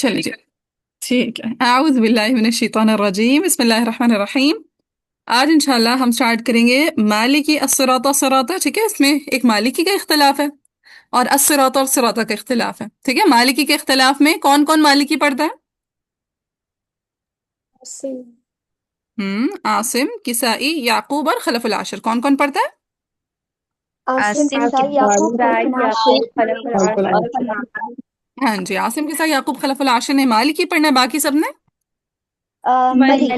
چلیے ٹھیک ہے، اعوذ باللہ من الشیطان الرجیم، بسم اللہ الرحمن الرحیم۔ آج انشاءاللہ ہم سٹارٹ کریں گے مالکی الصراط صراط، ٹھیک ہے؟ اس میں ایک مالکی کا اختلاف ہے اور الصراط اور صراط کا اختلاف ہے، ٹھیک ہے؟ مالکی کے اختلاف میں کون کون مالکی پڑھتا ہے؟ عاصم، کسائی، یعقوب اور خلف العاشر، کون کون پڑھتا ہے؟ عاصم عاصم کسائی یعقوب خلف یعقوب العاشر خلف العاشر۔ ہاں جی، عاصم، کسائی، یعقوب، خلف العاشر نے مالکی پڑھنا ہے، باقی سب نے ملکی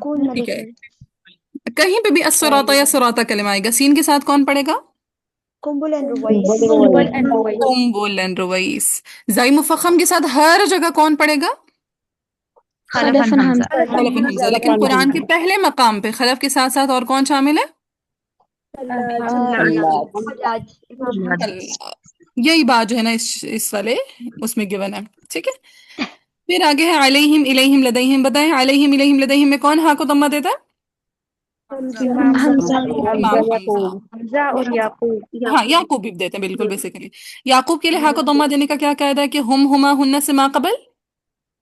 کون ٹھیک ہے؟ ملکی کہیں پہ بھی الصراط یا صراط کلمہ آئے گا، سین کے ساتھ کون پڑھے گا؟ قنبل اینڈ رویس قم بولن رویس۔ زائی مفخم کے ساتھ ہر جگہ کون پڑھے گا؟ خلف حمزہ۔ خلف حمزہ، لیکن قرآن کے پہلے مقام پہ خلف کے ساتھ ساتھ اور کون شامل ہے؟ حلاج اللہ۔ یہی بات جو ہے نا اس والے اس میں گیون ہے، ٹھیک ہے؟ پھر آگے ہے علیہم الیہم لدیہم، بتائیں علیہم الیہم لدیہم میں کون ہاں کو ضمہ دیتا ہے؟ امام حمزہ اور یعقوب۔ ہاں، یعقوب بھی دیتے ہیں بالکل بیسیکلی۔ یعقوب کے لیے ہاں کو ضمہ دینے کا کیا قاعدہ ہے کہ ہم ہما ہن سے ما قبل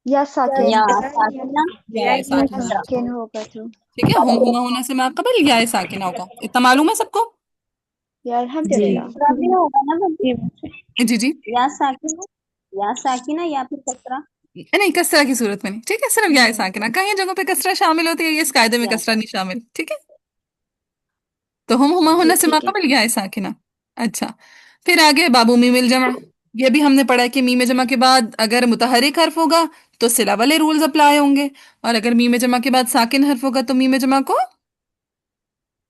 یا ساکن یا ساکنہ، ساکن ہوگا تو ٹھیک ہے؟ ہم ہما ہن سے ما قبل یا ساکنہ ہوگا، اتنا معلوم ہے سب کو؟ یا الحمدللہ جی جی، یا ساکنہ یا پھر کسرہ؟ نہیں کسرہ کی صورت میں نہیں، ٹھیک ہے؟ صرف یا ساکنہ، کہیں جگہوں پہ کسرہ شامل ہوتی ہے، اس قاعدے میں کسرہ نہیں شامل، ٹھیک ہے؟ تو ہم ہما جی ہن سے ما ٹھیک ہے قبل یا ساکنہ۔ اچھا، پھر آگے بابو میم الجمع، یہ بھی ہم نے پڑھا ہے کہ میم جمع کے بعد اگر متحرک حرف ہوگا تو صلہ والے رولز اپلائی ہوں گے، اور اگر میم جمع کے بعد ساکن حرف ہوگا تو میم جمع کو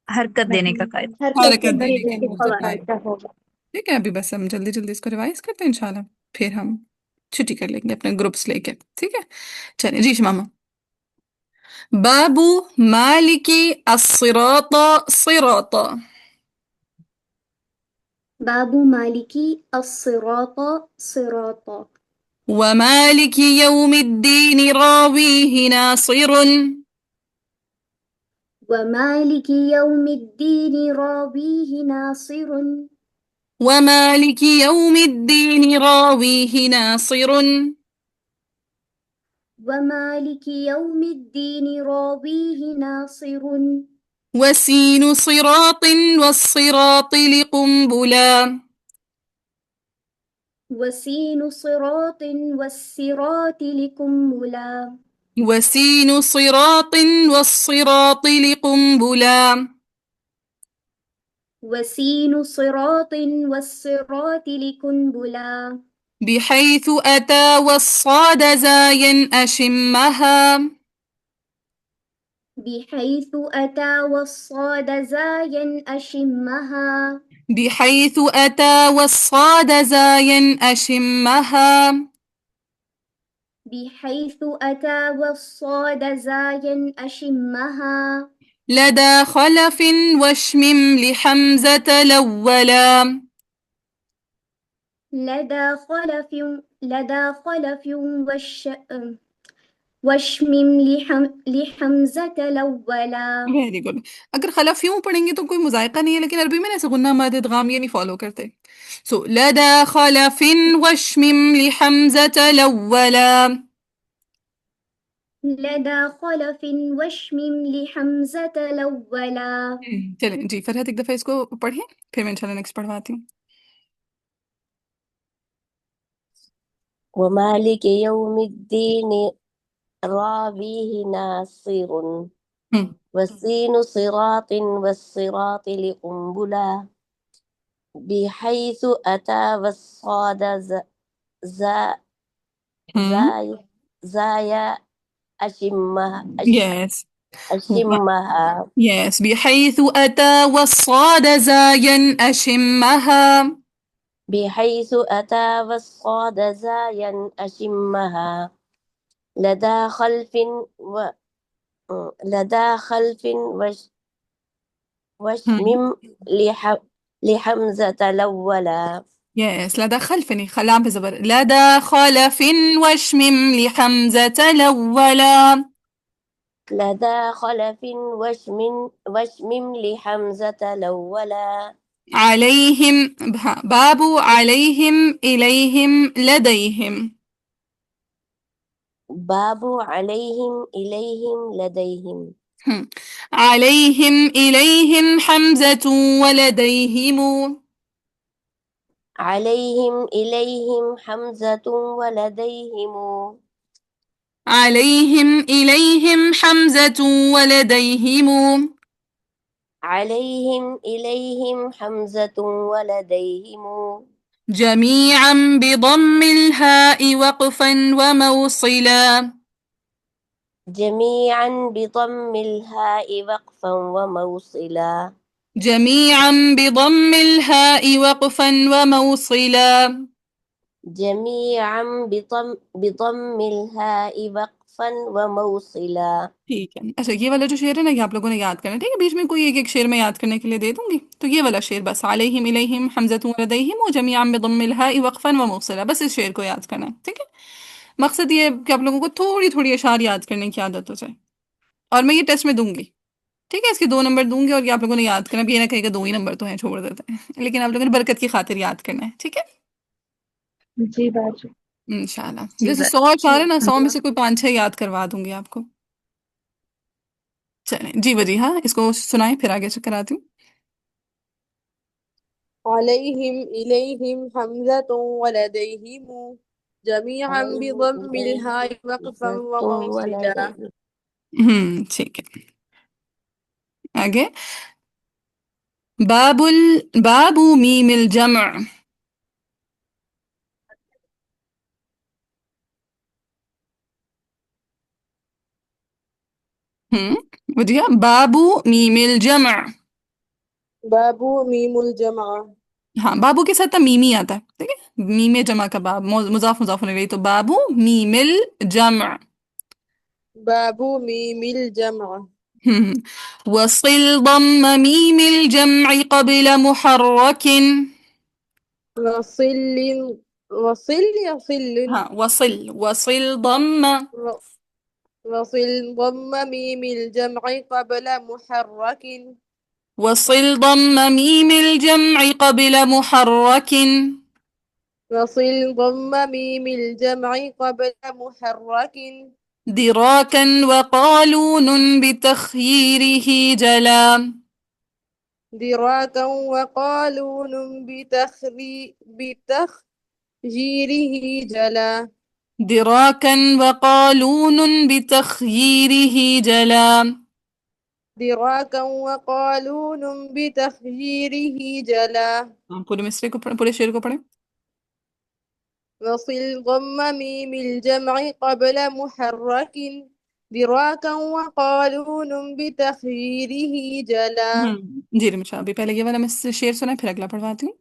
حرکت دینے کا قاعدہ۔ حرکت دینے کے رولز اپلائی، ٹھیک ہے؟ ابھی بس ہم جلدی جلدی اس کو ریوائز کرتے ہیں انشاءاللہ، پھر ہم چھٹی کر لیں گے اپنے گروپس لے کے، ٹھیک ہے؟ چلیں جی ماما، بابو مالکی الصراط صراط، باب مالکی الصراط صراط ومالك يوم الدين راويه ناصر، ومالك يوم الدين راويه ناصر ومالك يوم الدين راويه ناصر، ومالك يوم الدين راويه ناصر وسين صراط والصراط لقنبلا، وسين صراط والصراط لكملا وسين صراط والصراط لقنبلا، وسين صراط والصراط لكنبلا بحيث أتى والصاد زايا أشمها، بحيث أتى والصاد زايا أشمها بحيث أتى والصاد زايا أشمها، بحيث أتى والصاد زايا أشمها لدى خلف واشمم لحمزة الأولا، لدى خلف واشمم لحمزة الأولى ویری گڈ۔ اگر خلف یوں پڑھیں گے تو کوئی مذائقہ نہیں ہے، لیکن عربی میں ایسے غنہ مد ادغام یہ نہیں فالو کرتے۔ سو لدى خلف واشمم لحمزة الأولا، لدى خلف واشمم لحمزة الأولى چلیں جی فرحت ایک دفعہ اس کو پڑھیں، پھر میں انشاءاللہ نیکسٹ پڑھواتی ہوں۔ ومالك يوم الدين راويه ناصر، ہم، والسين صراط والصراط لقنبلا، بحيث أتى والصاد زا زاي زايا یس أشمها، یس، بحيث أتى والصاد زايا أشمها، بحيث أتى والصاد زايا أشمها، لدى خلف لدى خلف واشمم لحمزة الأولى، يس لدى خلفني خلام بزبر، لدى خلف واشمم لحمزة الأولى، لدى خلف واشمم لحمزة الأولى، عليهم باب عليهم إليهم لديهم، باب علیہم الیہم لدیہم علیہم الیہم حمزۃ ولدیہم علیہم الیہم حمزۃ ولدیہم علیہم الیہم حمزۃ ولدیہم علیہم الیہم حمزۃ ولدیہم جميعا بضم الهاء وقفا وموصلا جميعا بضم الهاء وقفا وموصلا جميعا بضم الهاء وقفا وموصلا جميعا بضم الهاء وقفا وموصلا. ٹھیک ہے. اچھا یہ والا جو شعر ہے نا یہ آپ لوگوں نے یاد کرنا ہے. ٹھیک ہے بیچ میں کوئی ایک ایک شعر میں یاد کرنے کے لیے دے دوں گی. تو یہ والا شعر بس علیہم الیہم حمزۃ ولدیہم جمیعا بضم الہاء وقفا وموصلا بس اس شعر کو یاد کرنا ہے. ٹھیک ہے. مقصد یہ ہے کہ آپ لوگوں کو تھوڑی تھوڑی اشعار یاد کرنے کی عادت ہو جائے. اور میں یہ ٹیسٹ میں دوں گی. ٹھیک ہے اس کے 2 نمبر دوں گی اور یہ آپ لوگوں نے یاد کرنا. اب یہ نہ کہے گا 2 ہی نمبر تو ہیں چھوڑ دیتے ہیں لیکن آپ لوگوں نے برکت کی خاطر یاد کرنا ہے. ٹھیک ہے جی باجی. انشاءاللہ. جی جیسے 100 باجی. اشعار ہے نا 100 میں سے کوئی 5-6 یاد کروا دوں گی آپ کو. چلیں جی وجیہا اس کو سنائیں پھر آگے سے کراتی ہوں. علیہم الیہم حمزۃ ولدیہم جمیعا علیہم بضم الہاء الیہم وقفا حمزۃ وموصلا. ولدیہم. ٹھیک ہے. آگے باب میم الجمع. وجیہا باب میم الجمع. باب میم الجمع. ہاں بابو کے ساتھ میمی آتا ہے. ٹھیک ہے میم جمع کا باب مضاف مضاف الیہ تو باب میم الجمع. باب میم الجمع. وصل ضم میم الجمع قبل محرك. وصل وصل یا صل. ہاں وصل ضم. وصل ضم میم الجمع قبل محرك. وصل ضم میم الجمع قبل محرك. وصل ضم میم الجمع قبل محرك. دراكا وقالون بتخييره جلا. دراكا وقالون بتخجيره جلا. دراكا وقالون بتخييره جلا. دراكا وقالون بتخجيره جلا. پورے مصرے کو پڑھیں پورے شعر کو پڑھیں. وصل ضم ميم الجمع قبل محرك دراكا وقالون بتخجيره جلا. جی رمشا ابھی پہلے یہ والا میں شعر سنا پھر اگلا پڑھواتی ہوں.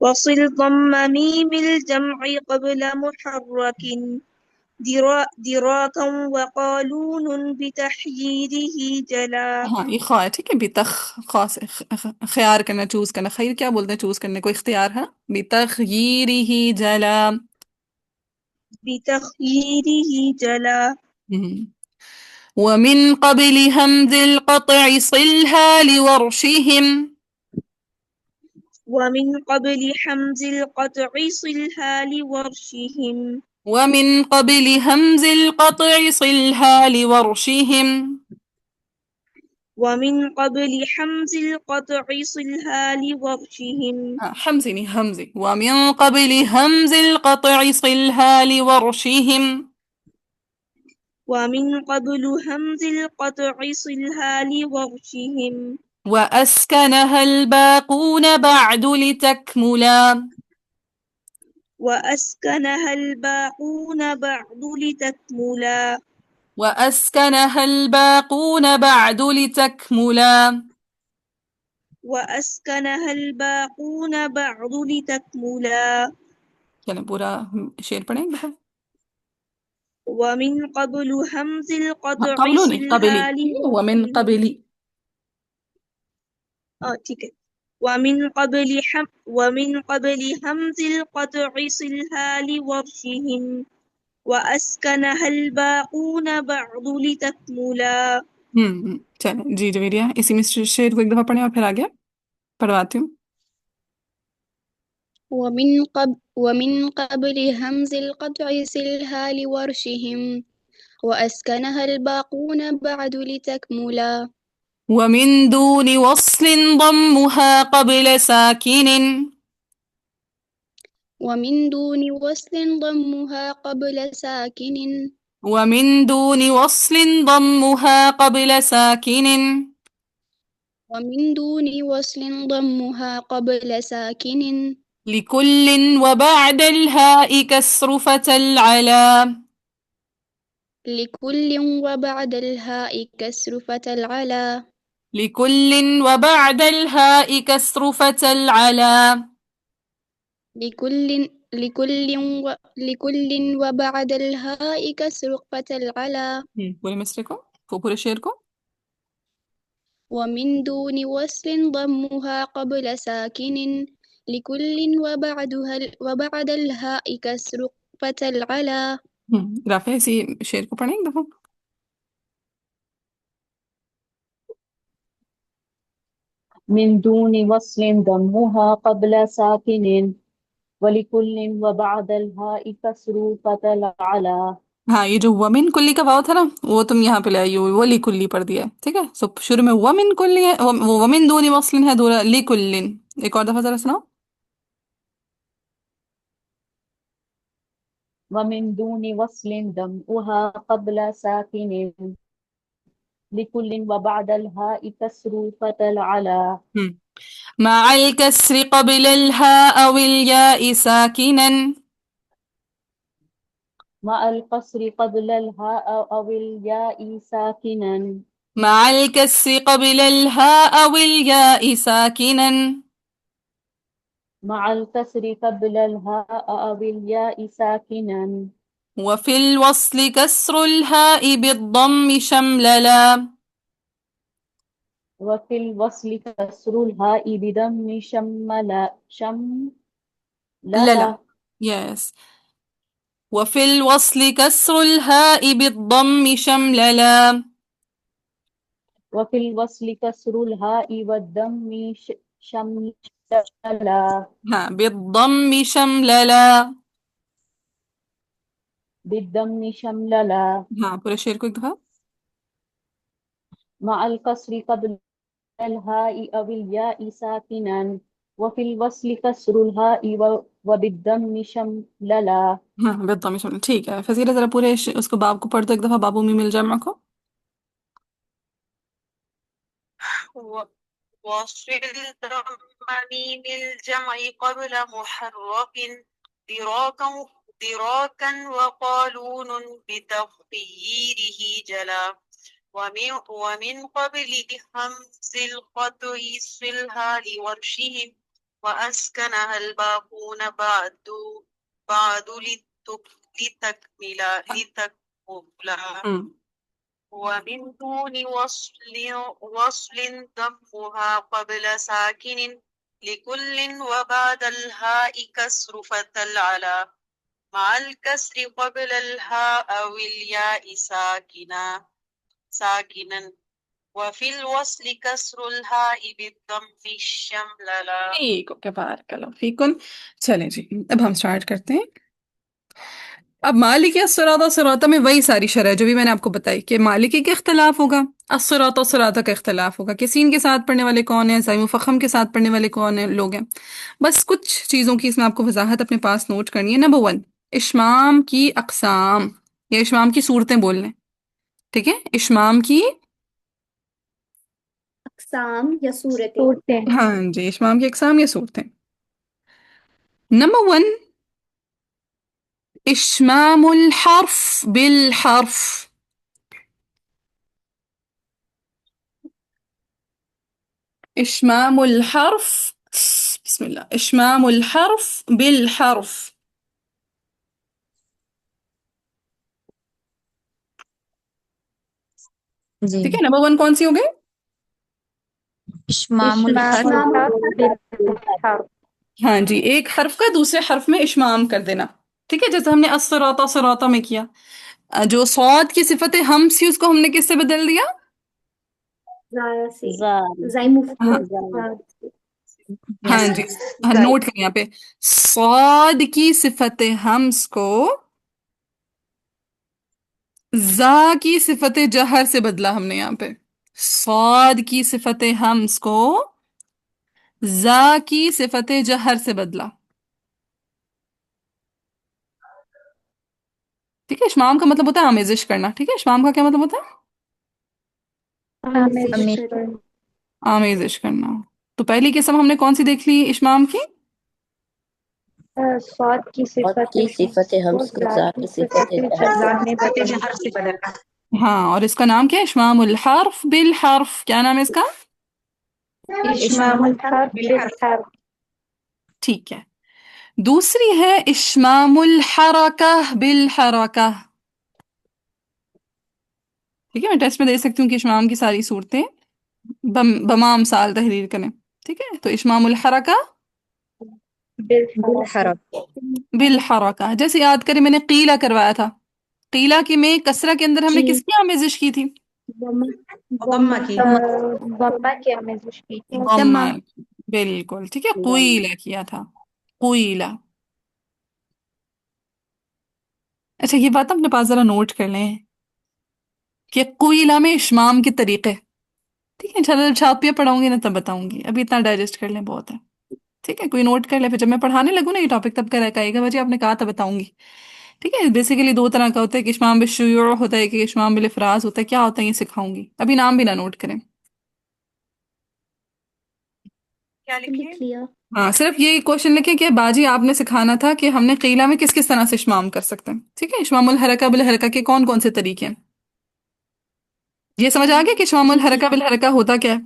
وصل ضم ميم الجمع قبل محرك دراكا وقالون بتحييره جلا. ہاں یہ خواہ ہے. ٹھیک ہے بتخ خواہ سے خیار کرنا چوز کرنا. خیر کیا بولتے ہیں چوز کرنے کو اختیار ہے. بتخییرہ جلا. بتخييره جلا. ومن قبل همز القطع صلها لورشهم. ومن قبل حمز القطع صلها لورشهم. ومن قبل همز القطع صلها لورشهم. ومن قبل حمز القطع صلها لورشهم. حمزي نہیں همزي. ومن قبل همز القطع صلها لورشهم. ومن قبل همز القطع صلها لورشهم. وأسكنها الباقون بعد لتكملا. وأسكنها الباقون بعد لتكملا. وأسكنها الباقون بعد لتكملا. وأسكنها الباقون بعد لتكملا. چلیں پورا شعر پڑھیں ایک دفعہ. ومن قبل همز القطع قبلو نہیں قبلی. صلها ومن لورشهم. قبلی. ٹھیک ہے. ومن قبل همز القطع صلها لورشهم. وأسكنها الباقون بعد لتكملا. چلیں جی جویریہ اسی میں شعر کو ایک دفعہ پڑھیں اور پھر آگے پڑھواتی ہوں. ومن قبل همز القطع سلها لورشهم وأسكنها الباقون بعد لتكملا. ومن دون وصل ضمها قبل ساكن. ومن دون وصل ضمها قبل ساكن. ومن دون وصل ضمها قبل ساكن. ومن دون وصل ضمها قبل ساكن. لكل وبعد الهاء كسر فتى العلا. لكل وبعد الهاء كسر فتى العلا. لكل وبعد الهاء كسر فتى العلا. لكل وبعد الهاء كسر فتى العلا. پورے مصرے کو، پورے شعر کو. ومن دون وصل ضمها قبل ساكن لكل وبعد الهاء كسر فتى العلا. رافع اسی شعر کو پڑھیں ایک دفعہ. من دون وصل ضمها قبل ساكن ولكل وبعد الهاء كسر فتى العلا. ہاں یہ جو ومن کلی کا واو تھا نا وہ تم یہاں پہ لائی ہو، ولی کلی پڑھ دیا ہے، ٹھیک ہے. سو شروع میں ومن کلی ہے، ومن دون وصل ہے، دورا لکلن. ایک اور دفعہ ذرا سناؤ. ومن دون وصل ضمها قبل ساكن لكل وبعد الهاء كسر فتى العلا. مع الكسر قبل الهاء والياء ساكنا. مع القصر قبل الهاء أو الياء ساكنا. مع الكسر قبل الهاء والياء ساكنا. مع الكسر قبل الهاء أو الياء ساكنا. وفي الوصل كسر الهاء بالضم شمللا. وفي الوصل كسر الهاء بضم للا. Yes. وفي الوصل كسر الهاء بالضم شمللا. وفي الوصل كسر الهاء والضم شمللا. ها بالضم شمللا. بالضم شمللا. ها پورے شعر کو ایک دفعہ. مع الكسر قبل الهاء أو الياء ساكنا وفي الوصل كسر الهاء وبالضم شمللا. ہاں بالضم شمللا. ٹھیک ہے فضیلہ ذرا پورے اس کو باب کو پڑھ دو ایک دفعہ، بابو میم الجمع کو. وصل ضم ميم الجمع قبل محرك دراكا وقالون بتغييره جلا. ومن قبل همز القطع صلها لورشهم وأسكنها الباقون بعد لتكملا. ومن دون وصل ضمها قبل ساكن لكل وبعد الهاء كسر فتى العلا. مع الكسر قبل الهاء أو الياء ساكنا وفي الوصل كسر الهاء بالضم الشمللا. ٹھیک اوکے بارک اللہ فیکن. چلیں جی اب ہم سٹارٹ کرتے ہیں. اب مالکی الصراط صراطہ میں وہی ساری شرح جو بھی میں نے آپ کو بتائی کہ مالکی کا اختلاف ہوگا، الصراط صراطہ کا اختلاف ہوگا کہ سین کے ساتھ پڑھنے والے کون ہیں، زائی مفخم کے ساتھ پڑھنے والے کون ہیں لوگ ہیں. بس کچھ چیزوں کی اس میں آپ کو وضاحت اپنے پاس نوٹ کرنی ہے. نمبر 1 اشمام کی اقسام یا اشمام کی صورتیں بول لیں. ٹھیک ہے، اشمام کی اقسام یا صورتیں. ہاں جی اشمام کی اقسام یا صورتیں. نمبر 1 اشمام الحرف بالحرف. اشمام الحرف، بسم اللہ، اشمام الحرف بالحرف. ٹھیک ہے نمبر 1 کون سی ہو گئی؟ اشمام ہاں جی ایک حرف کا دوسرے حرف میں اشمام کر دینا. ٹھیک ہے جیسے ہم نے الصراط صراطہ میں کیا. جو صاد کی صفت ہمس تھی اس کو ہم نے کس سے بدل دیا؟ زایا سے. زال. زائی مفخم. ہاں جی، ہاں نوٹ کریں یہاں پہ صاد کی صفت ہمس کو زا کی صفت جہر سے بدلا ہم نے یہاں پہ، صاد کی صفت ہمس کو زا کی صفت جہر سے بدلا. ٹھیک ہے، اشمام کا مطلب ہوتا ہے آمیزش کرنا. ٹھیک ہے، اشمام کا کیا مطلب ہوتا ہے؟ آمیزش کرنا. آمیزش کرنا. تو پہلی قسم ہم نے کون سی دیکھ لی اشمام کی؟ صاد کی اور صفت کی صفت ہمس کو ہمس کو ذات ذا کی کی صفت صفت جہر سے جہر میں بدلنا. ہاں، اور اس کا نام کیا ہے؟ اشمام الحرف بالحرف. کیا نام ہے اس کا؟ اشمام الحرف بالحرف. ٹھیک ہے. دوسری ہے اشمام الحرکہ بالحرکہ. ٹھیک ہے، میں ٹیسٹ میں دے سکتی ہوں کہ اشمام کی ساری صورتیں بما مثال تحریر کریں. ٹھیک ہے، تو اشمام الحرکہ بالحرف. بالحرکہ. جیسے یاد کریں میں نے قیلہ کروایا تھا، قیلہ کی میں کسرہ کے اندر ہم نے کس کی آمیزش کی تھی؟ ضمہ کی آمیزش کی تھی. ضمہ. بالکل ٹھیک ہے، قیلہ کیا تھا، قیلہ. اچھا یہ بات اپنے پاس ذرا نوٹ کر لیں کہ قیلہ میں اشمام کے طریقے. ٹھیک ہے، انشاءاللہ جب چھاپیاں پڑھاؤں گی نا تب بتاؤں گی، ابھی اتنا ڈائجسٹ کر لیں بہت ہے. ٹھیک ہے، کوئی نوٹ کر لے، پھر جب میں پڑھانے لگوں نا یہ ٹاپک تب کہے گا بجے آپ نے کہا تھا بتاؤں گی. ٹھیک ہے، بیسیکلی دو طرح کا ہوتا ہے، کہ اشمام بالشیوع ہوتا ہے، کہ اشمام بالافراز ہوتا ہے. کیا ہوتا ہے یہ سکھاؤں گی، ابھی نام بھی نہ نوٹ کریں. کیا لکھیے؟ لکھ لیا. ہاں، صرف یہ کوشچن لکھیں کہ باجی آپ نے سکھانا تھا کہ ہم نے قیلہ میں کس کس طرح سے اشمام کر سکتے ہیں. ٹھیک ہے، اشمام الحرکہ بالحرکہ کے کون کون سے طریقے ہیں، یہ سمجھ آ گیا کہ اشمام الحرکہ بالحرکہ ہوتا کیا ہے؟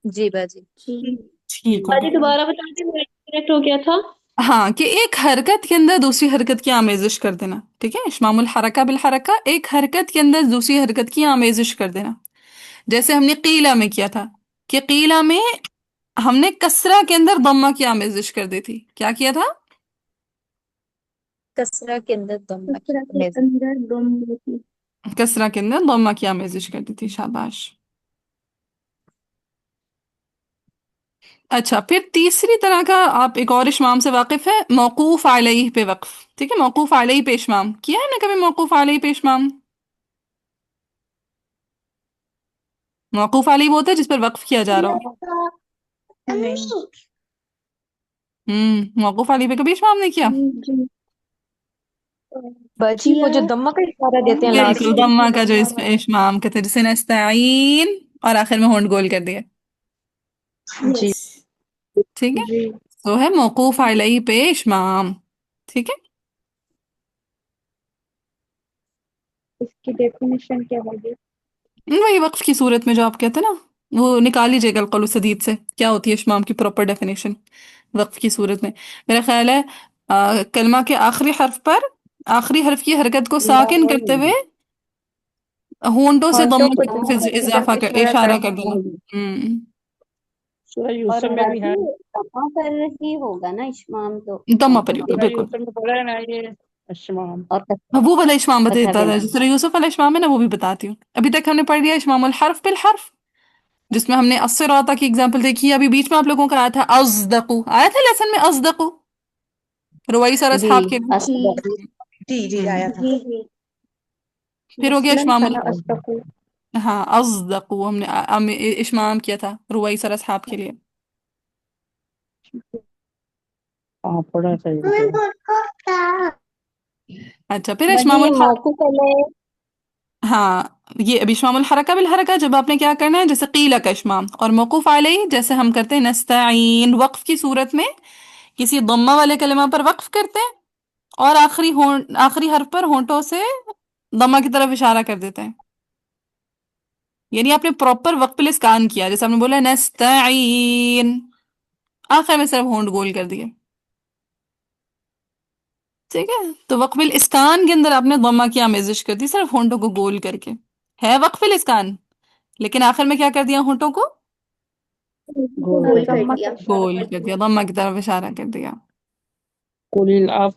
جی باجی. جی. ٹھیک ہو گیا. دوبارہ بتا دیں، کریکٹ ہو گیا تھا. ہاں، کہ ایک حرکت کے اندر دوسری حرکت کی آمیزش کر دینا. ٹھیک ہے، اشمام الحرکہ بالحرکہ، ایک حرکت کے اندر دوسری حرکت کی آمیزش کر دینا. جیسے ہم نے قیلہ میں کیا تھا کہ قیلہ میں ہم نے کسرہ کے اندر ضمہ کی آمیزش کر دی تھی. کیا کیا تھا؟ کسرہ کے اندر ضمہ کی کسرہ کے آمیزش. اندر ضم کی. کسرہ کے اندر ضمہ کی آمیزش کر دی تھی. شاباش. اچھا، پھر تیسری طرح کا آپ ایک اور اشمام سے واقف ہے، موقوف علیہ پہ وقف. ٹھیک ہے، موقوف علیہ پہ اشمام کیا ہے نا کبھی؟ موقوف علیہ پہ اشمام، موقوف علیہ وہ ہوتا ہے جس پر وقف کیا جا رہا ہو. موقوف علیہ پہ کبھی اشمام نہیں کیا؟ جی. باجی کیا وہ جو ہے. ضمہ کا اشارہ دیتے ہیں بالکل، لاسٹ میں. ضمہ کا جو اس پہ اشمام کہتے ہیں، جسے نستعین اور آخر میں ہونٹ گول کر دیا. جی. یس. ٹھیک ہے، جی. تو ہے موقوف علیہ پہ اشمام. ٹھیک ہے، اس کی ڈیفینیشن کیا ہوگی؟ وہی وقف کی صورت میں جو آپ کہتے ہیں نا، وہ نکال لیجیے گا القول السدید سے، کیا ہوتی ہے اشمام کی پراپر ڈیفینیشن وقف کی صورت میں. میرا خیال ہے کلمہ کے آخری حرف پر آخری حرف کی حرکت کو ساکن کرتے ہوئے ہونٹوں سے ہونٹوں ضمہ کو کی طرف ضمہ کی طرف اضافہ اشارہ کر دینا. سورہ اور یوسف میں بھی ہے. کہاں پر ہی ہوگا نا اشمام تو. ضمہ پر ہی ہوتا سورہ بالکل. یوسف میں پڑھا ہے نا یہ اشمام. اور وہ والا اشمام فتح بتا تھا سورہ یوسف والا اشمام ہے نا، وہ بھی بتاتی ہوں. ابھی تک ہم نے پڑھ لیا اشمام الحرف بالحرف، جس میں ہم نے الصراط کی اگزامپل دیکھی ہے. ابھی بیچ میں آپ لوگوں کا آیا تھا اصدقو، آیا تھا لیسن میں اصدقو روائی سر جی اصحاب کے. جی. ہم، جی. جی. پھر ہو گیا مثلاً اشمام انا اصدقو. ہاں اصدقو، ہم نے اشمام کیا تھا روائی سر اصحاب کے لیے. ہاں پڑھا صحیح. اچھا، پھر باجی اشمام یہ موقوف علیہ. ہاں، یہ ابھی اشمام الحرکہ بالحرکہ جب آپ نے کیا کرنا ہے، جیسے قیلہ کا اشمام، اور موقوف علیہ جیسے ہم کرتے ہیں نستعین وقف کی صورت میں کسی ضمہ والے کلمہ پر وقف کرتے ہیں اور آخری حرف پر ہونٹوں سے ضمہ کی طرف اشارہ کر دیتے ہیں. یعنی آپ نے پراپر وقف الاسکان کیا، جیسے آپ نے بولا نستعین، آخر میں صرف ہونٹ گول کر دیے. ٹھیک ہے، تو وقف الاسکان کے اندر آپ نے ضمہ کی آمیزش کر دی صرف ہونٹوں کو گول کر کے. ہے وقف الاسکان، لیکن آخر میں کیا کر دیا؟ ہونٹوں کو گول کر ضمہ دیا. کا اشارہ گول کر کر دیا. دیا، ضمہ کی طرف اشارہ کر دیا. قل العف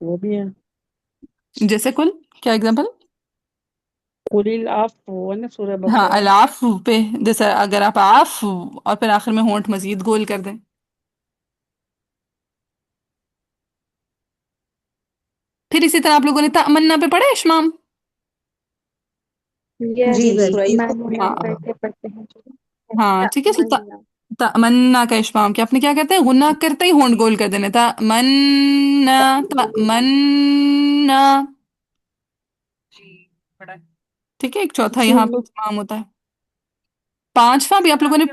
وہ بھی ہے. جیسے کل کیا اگزامپل؟ قل العفو نا سورہ ہاں بقرہ. العفو پہ، جیسے اگر آپ عفو اور پھر آخر میں ہونٹ مزید گول کر دیں. پھر اسی طرح آپ لوگوں نے تمنا پہ پڑھا ہے اشمام؟ جی جی سورہ باجی یوسف میں ہاں کیسے پڑھتے ہیں؟ ہاں ٹھیک ہے. تمنا تمنا کا اشمام کیا، اپنے کیا کہتے ہیں، غنہ کرتے ہی ہونٹ گول کر دینے. تمنا تمنا. ٹھیک ہے. ایک چوتھا جی یہاں پہ اشمام ہوتا ہے. پانچواں بھی آپ لوگوں نے،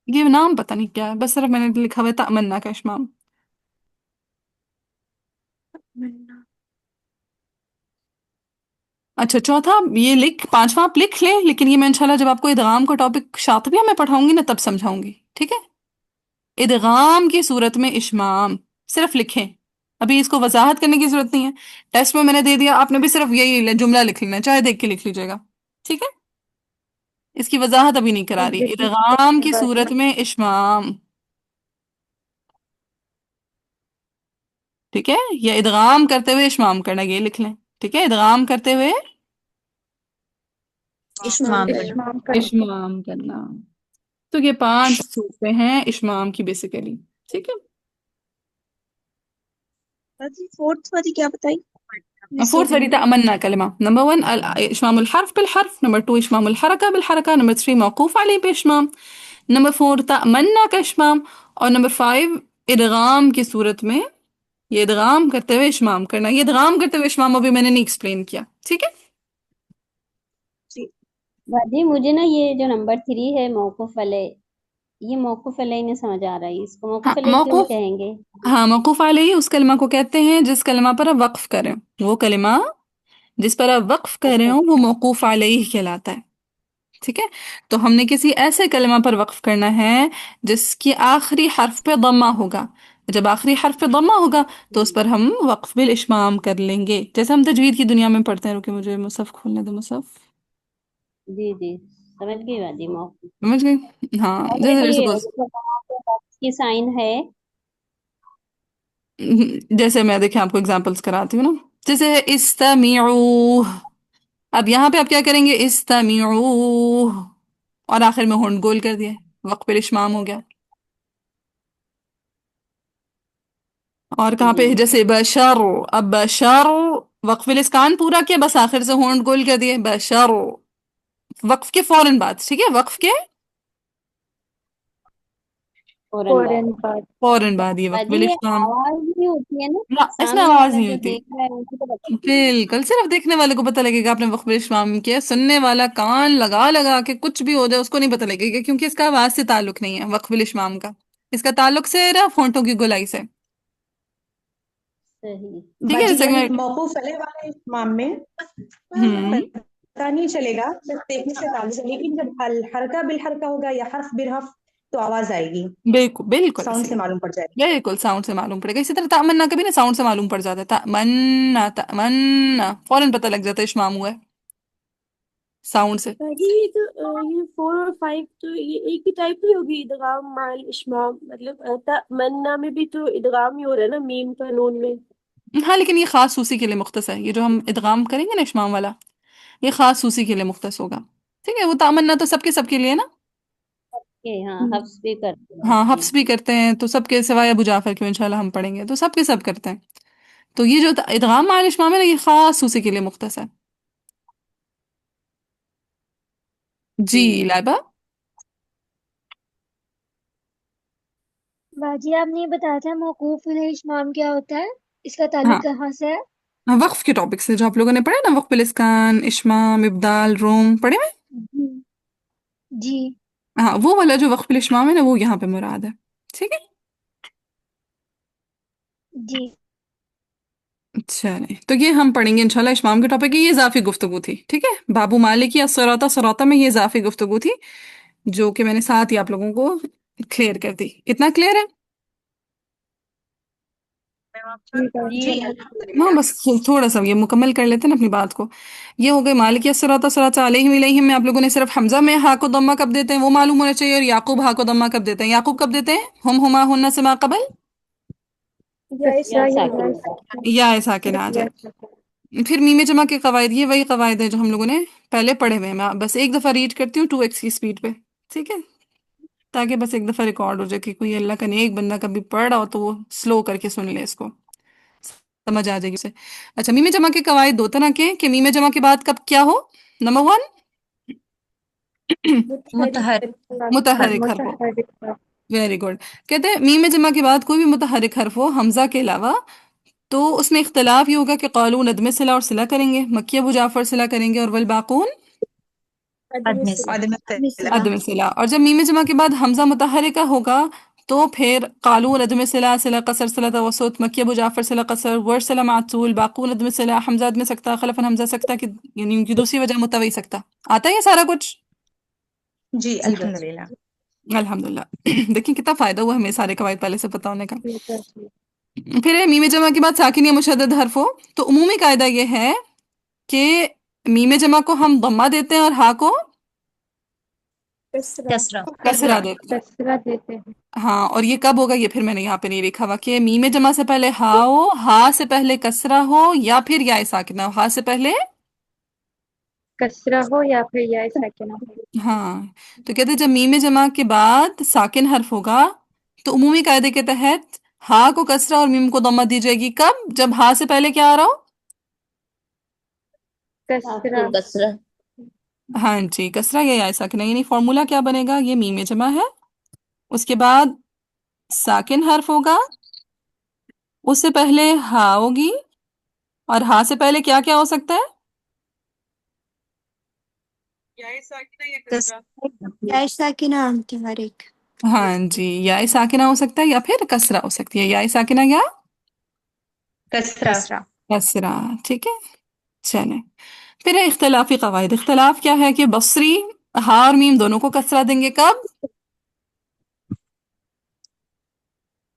یہ نام پتہ نہیں کیا ہے، بس صرف میں نے لکھا ہوا ہے تمنا کا اشمام. اچھا چوتھا یہ لکھ، پانچواں آپ لکھ لیں، لیکن یہ میں انشاءاللہ جب آپ کو ادغام کا ٹاپک شاطبیہ میں پڑھاؤں گی نا تب سمجھاؤں گی. ٹھیک ہے. ادغام کی صورت میں اشمام صرف لکھیں، ابھی اس کو وضاحت کرنے کی ضرورت نہیں ہے. ٹیسٹ میں نے دے دیا، آپ نے بھی صرف یہی جملہ لکھ لینا ہے، چاہے دیکھ کے لکھ لیجیے گا. ٹھیک ہے. اس کی وضاحت ابھی نہیں کرا رہی. ادغام کی صورت میں اشمام. ٹھیک ہے. یا ادغام کرتے ہوئے اشمام کرنا، یہ لکھ لیں. ٹھیک ہے. ادغام کرتے ہوئے اشمام کرنا. اشمام کا اشمام کرنا. تو یہ 5 صورتیں ہیں اشمام کی بیسیکلی. ٹھیک ہے. باجی فورتھ والی کیا بتائی؟ فورتھ والی تأمنا کلمہ. نمبر 1 اشمام الحرف بالحرف. نمبر 2 اشمام الحرکہ بالحرکہ. نمبر 3 موقوف علیہ پہ اشمام. نمبر 4 تأمنا کا اشمام. اور نمبر 5 ادغام کی صورت میں یہ ادغام کرتے ہوئے اشمام کرنا. یہ ادغام کرتے ہوئے اشمام ابھی میں نے نہیں ایکسپلین کیا. ٹھیک ہے. جی باجی مجھے نا یہ جو نمبر 3 ہے موقوف علیہ، یہ موقوف علیہ نہیں سمجھ آ رہا ہے، اس کو ہاں موقوف علیہ کیوں موقوف، کہیں گے؟ ہاں موقوف علیہ اس کلمہ کو کہتے ہیں جس کلمہ پر آپ وقف کریں. وہ کلمہ جس پر آپ وقف کر رہے اچھا ہوں وہ موقوف علیہ کہلاتا ہے. ٹھیک ہے. تو ہم نے کسی ایسے کلمہ پر وقف کرنا ہے جس کی آخری حرف پہ ضمہ ہوگا. جب آخری حرف پہ ضمہ ہوگا تو اس پر ہم وقف بالاشمام کر لیں گے، جیسے ہم تجوید کی دنیا میں پڑھتے ہیں. رکے مجھے مصحف کھولنے دو. مصحف جی جی سمجھ گئی باجی موقوف. سمجھ گئی. ہاں اگر جیسے یہ suppose مطلب وہاں پہ وقف کی سائن ہے، جیسے میں دیکھیں آپ کو اگزامپلس کراتی ہوں نا. جیسے استمیعوا، اب یہاں پہ آپ کیا کریں گے، استمیعوا اور آخر میں ہونٹ گول کر دیا، وقف بالاشمام ہو گیا. اور کہاں جی پہ جیسے بشر، اب بشر وقف الاسکان پورا کیا، بس آخر سے ہونٹ گول کر دیے. بشر وقف کے فوراً بعد. ٹھیک ہے. وقف کے فوراً بعد. فوراً بعد. فوراً بعد یہ وقف باجی یہ بالاشمام. آواز نہیں ہوتی ہے نا، لا اس میں سامنے آواز والا نہیں جو ہوتی. دیکھ رہا ہے اسی کو پتا چلے گا. بالکل صرف دیکھنے والے کو پتہ لگے گا آپ نے وقف بالاشمام کیا. سننے والا کان لگا لگا کے کچھ بھی ہو جائے اس کو نہیں پتہ لگے گا، کیونکہ اس کا آواز سے تعلق نہیں ہے وقف بالاشمام کا. اس کا تعلق صرف ہونٹوں کی گولائی سے. صحیح. ٹھیک ہے. باجی جیسے یعنی میں موقوف علیہ والے امام میں ہوں پتہ نہیں چلے گا، بس دیکھنے سے تعلق ہے، لیکن جب الحرکہ بالحرکہ ہوگا یا حرف بالحرف تو آواز آئے گی، بالکل بالکل ساؤنڈ ایسے سے ہی، معلوم پڑ جائے بالکل ساؤنڈ سے معلوم پڑے گا. اسی طرح تمنا کا بھی نا ساؤنڈ سے معلوم پڑ جاتا ہے. تمنا تمنا فوراً پتہ لگ جاتا ہے اشمام ہوا ہے ساؤنڈ سے. باجی یہ تو یہ 4 اور 5 تو یہ ایک ہی ٹائپ ہی ہوگی، ادغام مال اشمام، مطلب تمنا میں بھی تو ادغام ہی ہو رہا ہے نا میم کا نون میں. ہاں لیکن یہ خاص اسی کے لیے مختص ہے. یہ جو ہم ادغام کریں گے نا اشمام والا، یہ خاص اسی کے لیے مختص ہوگا. ٹھیک ہے. وہ تمنا تو سب کے لیے نا. کہ ہاں حفظ بھی کرتے ہیں ہاں اس میں. حفظ بھی کرتے ہیں تو سب کے، سوائے ابو جعفر کے انشاءاللہ ہم پڑھیں گے تو سب کے سب کرتے ہیں. تو یہ جو ادغام مع الاشمام ہے نا یہ خاص اسی کے لیے مختص ہے. جی جی لائبہ. باجی آپ نے یہ بتایا تھا موقوف علیہ اشمام کیا ہوتا ہے، اس کا ہاں تعلق کہاں سے ہے؟ وقف کے ٹاپک سے جو آپ لوگوں نے پڑھے نا، وقف الاسکان، اشمام، ابدال، روم پڑھے ہوئے. جی جی ہاں وہ والا جو وقف الاشمام ہے نا وہ یہاں پہ مراد ہے. ٹھیک ہے. جی چلیں تو یہ ہم پڑھیں گے انشاءاللہ اشمام کے ٹاپک کی. یہ اضافی گفتگو تھی. ٹھیک ہے. بابو مالک الصراط صراط میں یہ اضافی گفتگو تھی جو کہ میں نے ساتھ ہی آپ لوگوں کو کلیئر کر دی. اتنا کلیئر ہے؟ گی. جی جی ہاں بس تھوڑا سا یہ مکمل کر لیتے ہیں نا اپنی بات کو. یہ ہو گئے مالک الصراط صراط علیہم الیہم میں آپ لوگوں نے صرف حمزہ میں ہا کو ضمہ کب دیتے ہیں وہ معلوم ہونا چاہیے، اور یعقوب ہا کو ضمہ کب دیتے ہیں. یعقوب کب دیتے ہیں؟ ہم ہما ہن سے ما قبل یا یا ساکن ساکن. یا ساکن آ جائے. پھر میم جمع کے قواعد، یہ وہی قواعد ہیں جو ہم لوگوں نے پہلے پڑھے ہوئے ہیں. میں بس ایک دفعہ ریڈ کرتی ہوں 2x کی سپیڈ پہ، ٹھیک ہے، تاکہ بس ایک دفعہ ریکارڈ ہو جائے کہ کوئی اللہ کا نیک بندہ کبھی پڑھ رہا ہو تو وہ سلو کر کے سن لے، اس کو سمجھ آ جائے گی اسے. اچھا، میم جمع کے قواعد دو طرح کے کہ میم جمع کے بعد کب کیا ہو. نمبر 1 متحرک متحرک حرف ہو. Very good. کہتے ہیں میم جمع کے بعد کوئی بھی متحرک حرف ہو حمزہ کے علاوہ، تو اس میں اختلاف یہ ہوگا کہ قالون ندم صلہ اور صلہ کریں گے، مکی ابو جعفر صلہ کریں گے، اور والباقون عدم سے عدم صلہ. اور جب میم جمع کے بعد حمزہ متحرکہ ہوگا تو پھر قالون عدم صلہ، صلہ قصر، صلہ توسط، مکی ابو جعفر صلہ قصر، ورش صلہ معطول، باقون عدم صلہ، حمزہ عدم سکتہ، خلفاً حمزہ سکتہ کی، یعنی ان کی دوسری وجہ متوی سکتہ. آتا ہے یہ سارا کچھ؟ جی جی بس الحمدللہ. الحمدللہ. دیکھیں کتنا فائدہ ہوا ہمیں سارے قواعد پہلے سے پتہ ہونے کا. پھر ہے میم جمع کے بعد ساکن یا مشدد حرف ہو تو عمومی قاعدہ یہ ہے کہ میم جمع کو ہم ضمہ دیتے ہیں اور ہا کو کسرہ کسرہ دیتے ہیں. کسرہ دیتے ہیں. ہاں، اور یہ کب ہوگا یہ پھر میں نے یہاں پہ نہیں لکھا ہوا کہ میم جمع سے پہلے ہا ہو، ہا سے پہلے کسرہ ہو، یا پھر یا ساکنہ ہو. ہا سے پہلے کسرہ ہو یا پھر یا ساکنہ ہو. ہاں، تو کہتے ہیں جب میم جمع کے بعد ساکن حرف ہوگا تو عمومی قاعدے کے تحت ہا کو کسرہ اور میم کو ضمہ دی جائے گی. کب؟ جب ہا سے پہلے کیا آ رہا ہو؟ کسرہ. کسرہ ہاں جی، کسرہ یا یا ساکنہ. یعنی فارمولا کیا بنے گا؟ یہ میم جمع ہے، اس کے بعد ساکن حرف ہوگا، اس سے پہلے ہا ہوگی، اور ہا سے پہلے کیا کیا ہو سکتا ہے؟ کسرہ ساکنہ متحرک. ہاں جی، یا ساکنہ ہو سکتا ہے یا پھر کسرہ ہو سکتی ہے. یا ساکنہ یا کسرہ. کسرہ کسرہ. ٹھیک ہے، چلیں. پھر ہے اختلافی قواعد. اختلاف کیا ہے کہ بصری ہا اور میم دونوں کو کسرہ دیں گے. کب؟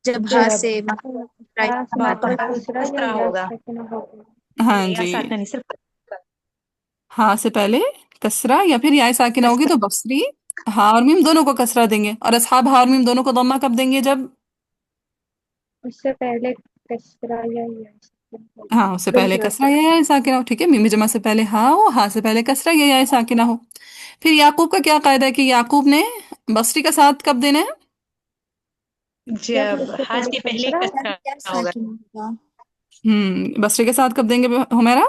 جب ہا سے ہاں سے باقی پہلے کسرہ یا کسرہ یا ہوگا ساکنہ ہوگا. ہاں یا جی، ساکنہ نہیں، صرف ہا سے پہلے کسرہ یا پھر یا ساکنہ ہوگی تو بصری ہا اور میم دونوں کو کسرہ دیں گے، اور اصحاب ہا اور میم دونوں کو ضمہ کب دیں گے؟ جب اس سے پہلے کسرہ یا ساکنہ ہوگا. ہاں، اس سے پہلے کسرہ یا یا ساکنہ ہو. ٹھیک ہے، میم جمع سے پہلے ہا ہو، ہا سے پہلے کسرہ یا یا ساکنہ ہو. پھر یعقوب کا کیا قاعدہ ہے کہ یعقوب نے بصری کا ساتھ کب دینا ہے؟ جب جب اس سے ہا پہلے سے پہلے کسرہ کسرہ ہوگا. بصری کے ساتھ کب دیں گے حمیرہ؟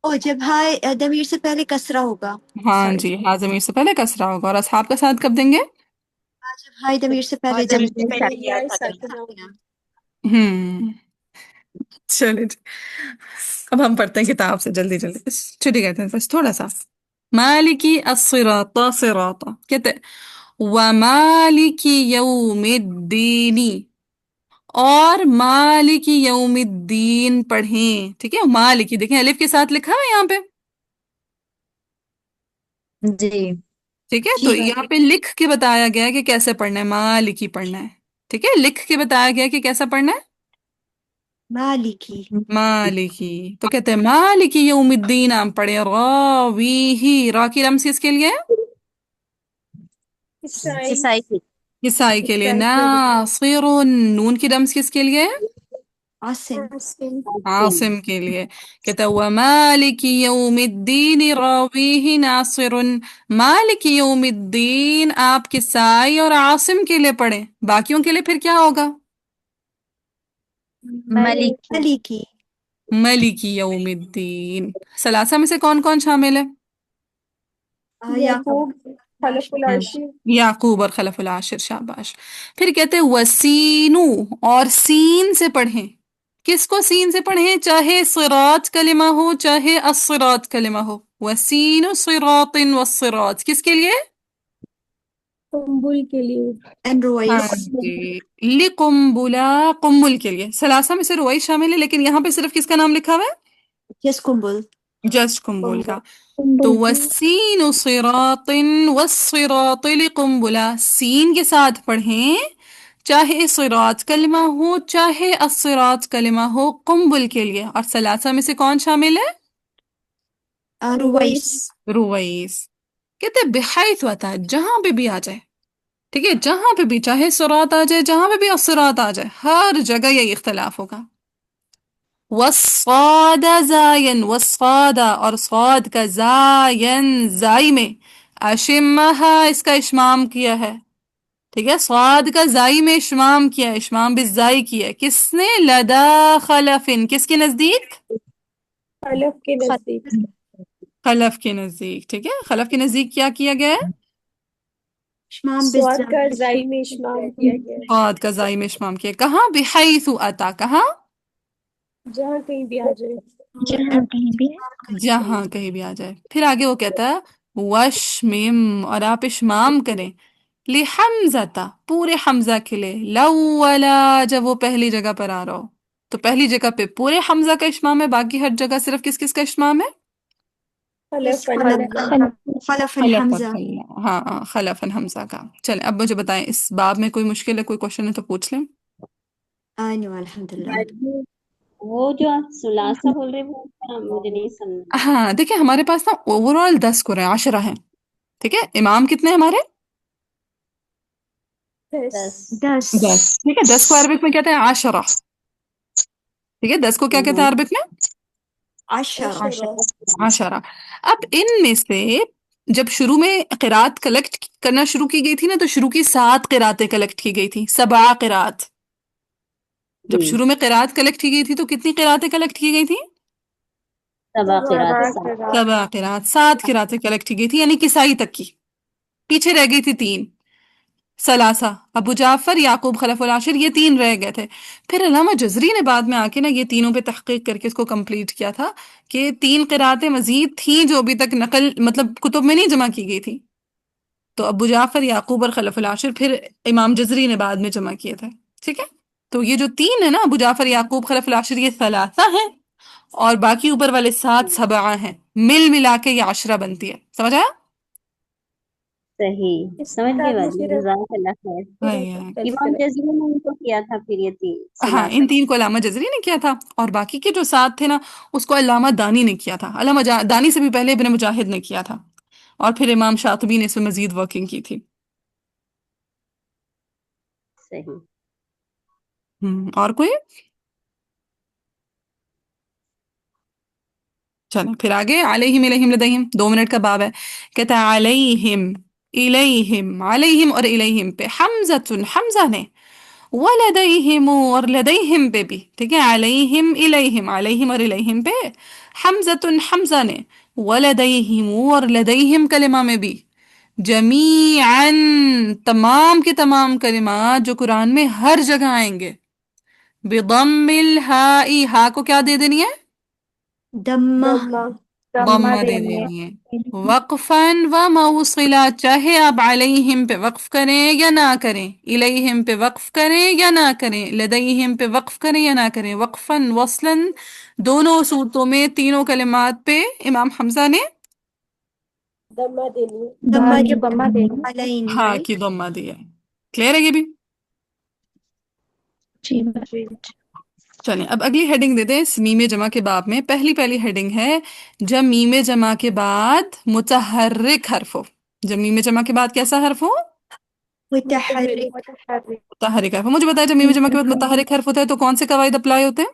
اور جب ہائے ضمیر سے پہلے کسرہ ہوگا. ہاں سوری. جی، ہا ضمیر سے پہلے کسرہ ہوگا. اور اصحاب کا ساتھ کب دیں گے؟ جب ہائے ضمیر سے پہلے ضمیر سے ضمیر پہلے یا یا ساکنہ. ساکنہ ہوگا. ہوں چلے جی، اب ہم پڑھتے ہیں کتاب سے جلدی جلدی، چھٹی کرتے ہیں بس تھوڑا سا. مالکی الصراط صراط، کہتے ومالکی یوم الدین، اور مالکی یوم الدین پڑھیں. ٹھیک ہے، مالکی دیکھیں الف کے ساتھ لکھا ہے یہاں پہ. جی ٹھیک ہے، تو جی یہاں پہ لکھ کے بتایا گیا ہے کہ کیسے پڑھنا ہے. مالکی پڑھنا ہے. ٹھیک ہے، لکھ کے بتایا گیا ہے کہ کیسا پڑھنا ہے. مالکی. مالکی، تو کہتے ہیں مالکی یوم الدین آپ پڑھیں. راویہی، را کی رمز کس کے لیے؟ عیسائی. عیسائی کی عیسائی کے لیے. عیسائی کے لیے. ناصر، نون کی رمز کس کے لیے؟ عاصم. عاصم. عاصم کے لیے. کہتا ہے وَمَالِكِ يَوْمِ الدِّينِ رَاوِيهِ نَاصِرٌ، مالک یوم الدین آپ کسائی اور عاصم کے لیے پڑھیں. باقیوں کے لیے پھر کیا ہوگا؟ ملک مالکی. ملک یوم الدین. ثلاثہ میں سے کون کون شامل ہے؟ یعقوب. یعقوب، خلف العاشر. یعقوب اور خلف العاشر. شاباش. پھر کہتے ہیں وسینو، اور سین سے پڑھیں. کس کو سین سے پڑھیں؟ چاہے صراط کلمہ ہو چاہے الصراط کلمہ ہو. وسین صراط والصراط کس کے لیے؟ قنبل کے لیے. اینڈ ہاں رویس. جی، لقنبلہ، قنبل کے لیے. ثلاثہ میں سے رویس شامل ہے، لیکن یہاں پہ صرف کس کا نام لکھا ہوا ہے؟ یس کنبل. جسٹ قنبل کا. تو قنبل کی. والسین صراط والصراط لقنبلہ، سین کے ساتھ پڑھیں چاہے صراط کلمہ ہو چاہے الصراط کلمہ ہو قنبل کے لیے. اور ثلاثہ میں سے کون شامل ہے؟ رویس. رویس. کہتے بحیث وتا، جہاں پہ بھی آ جائے. ٹھیک ہے، جہاں پہ بھی چاہے صراط آ جائے جہاں پہ بھی الصراط آ جائے، ہر جگہ یہی اختلاف ہوگا. والصاد زاین، والصاد اور صاد کا زاین زائی میں اشمہا اس کا اشمام کیا ہے، ٹھیک ہے، صاد کا زائی میں اشمام کیا ہے، اشمام بالزائی کیا ہے، کس نے؟ لدا خلفن، کس کے نزدیک؟ خلف کے نزدیک. خلف کے نزدیک، ٹھیک ہے، خلف کے نزدیک کیا کیا گیا ہے؟ شمام سواد کا بالزاي زائی میں اشمام کیا گیا ہے. صاد کا زائی میں اشمام کیا، کہاں؟ بحیث اتا، کہاں؟ جہاں کہیں بھی آ جائے. جہاں کہیں بھی جہاں کہیں بھی آ جائے. پھر آگے وہ کہتا ہے وشمم، اور آپ اشمام کریں، لحمزہ، پورے حمزہ کے لیے، لولا، جب وہ پہلی جگہ پر آ رہا ہو. تو پہلی جگہ پہ پورے حمزہ کا اشمام ہے، باقی ہر جگہ صرف کس کس کا اشمام ہے؟ خلف خلف الحمزہ. خلف خلف الحمزة. الحمزہ، ہاں ہاں، خلف الحمزہ کا. چلیں اب مجھے بتائیں اس باب میں کوئی مشکل ہے، کوئی کوشچن ہے تو پوچھ لیں. أيوة الحمد لله. وہ جو آپ ثلاثہ بول رہے ہیں وہ مجھے نہیں سمجھ. ہاں دیکھیں ہمارے پاس نا اوور آل 10 قرآن 10 ہیں، ٹھیک ہے، امام کتنے ہیں ہمارے؟ 10. 10 10، ٹھیک ہے، 10 کو عربک میں کہتے ہیں 10، ٹھیک ہے، 10 کو کیا کہتے ہیں عربک میں؟ 10 10. اب ان میں سے جب شروع میں قرات کلیکٹ کرنا شروع کی گئی تھی نا، تو شروع کی 7 قراتیں کلیکٹ کی گئی تھی، 7 قرات. جب جی شروع میں قرات کلیکٹ کی گئی تھی تو کتنی قراتیں کلیکٹ کی گئی تھی؟ سبا قرات سبع سات. قرات. 7 قرات، 7 قراتیں کلیکٹ کی گئی تھی، یعنی کسائی تک کی. پیچھے رہ گئی تھی 3، ثلاثہ، ابو جعفر، یعقوب، خلف العاشر، یہ 3 رہ گئے تھے. پھر علامہ جزری نے بعد میں آ کے نا یہ تینوں پہ تحقیق کر کے اس کو کمپلیٹ کیا تھا کہ 3 قراتیں مزید تھیں جو ابھی تک نقل مطلب کتب میں نہیں جمع کی گئی تھی. تو ابو جعفر، یعقوب اور خلف العاشر پھر امام جزری نے بعد میں جمع کیے تھے، ٹھیک ہے. تو یہ جو 3 ہے نا، ابو جعفر، یعقوب، خلف العاشر، یہ ثلاثہ ہیں، اور باقی اوپر والے 7 7 ہیں، مل ملا کے یہ 10 بنتی ہے. سمجھ آیا؟ صحیح اس سمجھ گئے کتاب میں باجی، صرف جزاک اللہ خیر. امام تذکرہ. جزری نے ان کو کیا تھا پھر یہ ہاں ثلاثہ. ان 3 کو علامہ جزری نے کیا تھا، اور باقی کے جو 7 تھے نا اس کو علامہ دانی نے کیا تھا. علامہ دانی سے بھی پہلے ابن مجاہد نے کیا تھا، اور پھر امام شاطبی نے اس میں مزید ورکنگ کی تھی. صحیح. اور کوئی؟ چلیں پھر آگے، علیہم الیہم لدیہم، 2 منٹ کا باب ہے. کہتا ہے علیہم، الیہم، علیہم اور الیہم پہ حمزۃ، حمزہ نے، ولدیہم اور لدیہم پہ بھی، ٹھیک ہے، علیہم الیہم، علیہم اور الیہم پہ حمزۃ، حمزہ نے، ولدیہم اور لدیہم کلمہ میں بھی، جمیعاً تمام کے تمام کلمات جو قرآن میں ہر جگہ آئیں گے، بضم الہاء، ہا کو کیا دے دینی ہے؟ دمة ضمہ. ضمہ دے دینی ہے. وقفاً و موصلا، چاہے آپ علیہم پہ وقف کریں یا نہ کریں، الیہم پہ وقف کریں یا نہ کریں، لدیہم پہ وقف کریں یا نہ کریں، وقفاً وصلاً، دونوں صورتوں میں تینوں کلمات پہ امام حمزہ نے ضمہ دینی ہے. دمة کے ضمہ دینی ہے. عليهم ہاں right. کی ضمہ دیا ہے. کلیئر ہے یہ بھی؟ جی. چلیں اب اگلی ہیڈنگ دے دیں اس میم جمع کے باب میں. پہلی ہیڈنگ ہے جب میم جمع کے بعد متحرک حرف ہو. جب میم جمع کے بعد کیسا حرف ہو؟ متحرك. متحرک. متحرک حرف. مجھے بتایا جب میم جمع کے بعد متحرک حرف ہوتا ہے تو کون سے قواعد اپلائی ہوتے ہیں؟